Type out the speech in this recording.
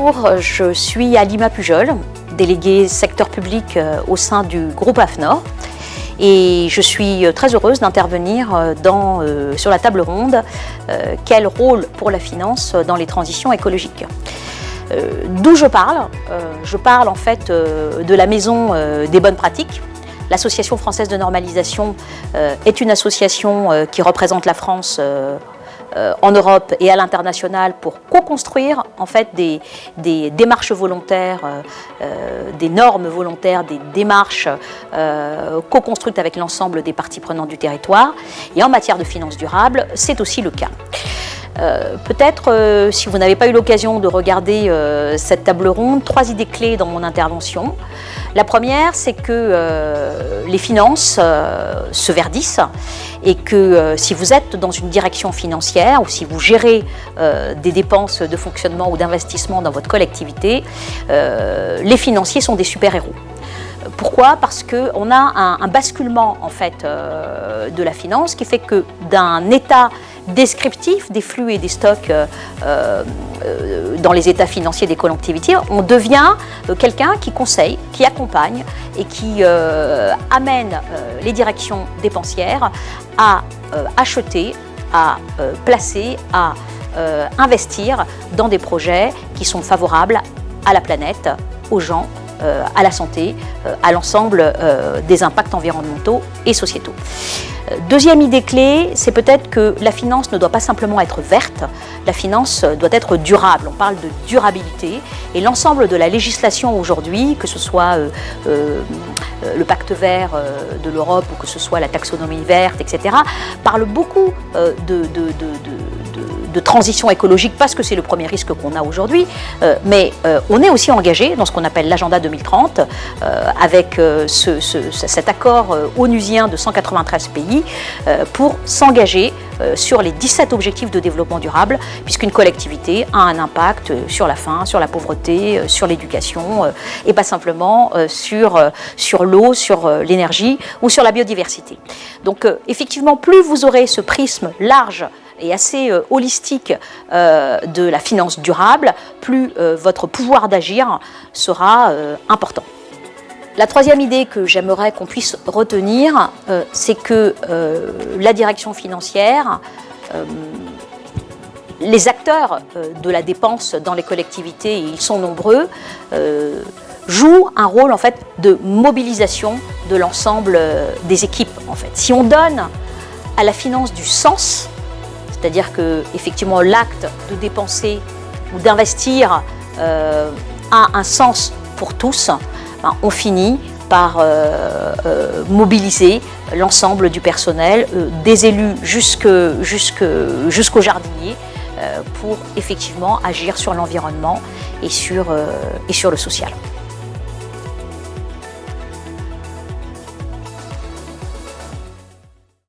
Bonjour, je suis Halima Pujol, déléguée secteur public au sein du groupe AFNOR. Et je suis très heureuse d'intervenir sur la table ronde « Quel rôle pour la finance dans les transitions écologiques ?» D'où je parle? Je parle en fait de la Maison des bonnes pratiques. L'Association française de normalisation est une association qui représente la France en Europe et à l'international pour co-construire en fait des démarches volontaires, des normes volontaires, des démarches co-construites avec l'ensemble des parties prenantes du territoire. Et en matière de finances durables, c'est aussi le cas. Peut-être, si vous n'avez pas eu l'occasion de regarder cette table ronde, 3 idées clés dans mon intervention. La première, c'est que les finances se verdissent et que si vous êtes dans une direction financière ou si vous gérez des dépenses de fonctionnement ou d'investissement dans votre collectivité, les financiers sont des super-héros. Pourquoi? Parce qu'on a un basculement en fait, de la finance qui fait que d'un état descriptif des flux et des stocks dans les états financiers des collectivités, on devient quelqu'un qui conseille, qui accompagne et qui amène les directions dépensières à acheter, à placer, à investir dans des projets qui sont favorables à la planète, aux gens, à la santé, à l'ensemble des impacts environnementaux et sociétaux. Deuxième idée clé, c'est peut-être que la finance ne doit pas simplement être verte, la finance doit être durable. On parle de durabilité et l'ensemble de la législation aujourd'hui, que ce soit le pacte vert de l'Europe ou que ce soit la taxonomie verte, etc., parle beaucoup de transition écologique parce que c'est le premier risque qu'on a aujourd'hui, mais on est aussi engagé dans ce qu'on appelle l'agenda 2030 avec cet accord onusien de 193 pays pour s'engager sur les 17 objectifs de développement durable, puisqu'une collectivité a un impact sur la faim, sur la pauvreté, sur l'éducation, et pas simplement sur l'eau, sur l'énergie ou sur la biodiversité. Donc effectivement, plus vous aurez ce prisme large et assez holistique de la finance durable, plus votre pouvoir d'agir sera important. La troisième idée que j'aimerais qu'on puisse retenir, c'est que la direction financière, les acteurs de la dépense dans les collectivités, et ils sont nombreux, jouent un rôle en fait, de mobilisation de l'ensemble des équipes. En fait. Si on donne à la finance du sens, c'est-à-dire que effectivement l'acte de dépenser ou d'investir a un sens pour tous, on finit par mobiliser l'ensemble du personnel, des élus jusqu'aux jardiniers, pour effectivement agir sur l'environnement et sur le social.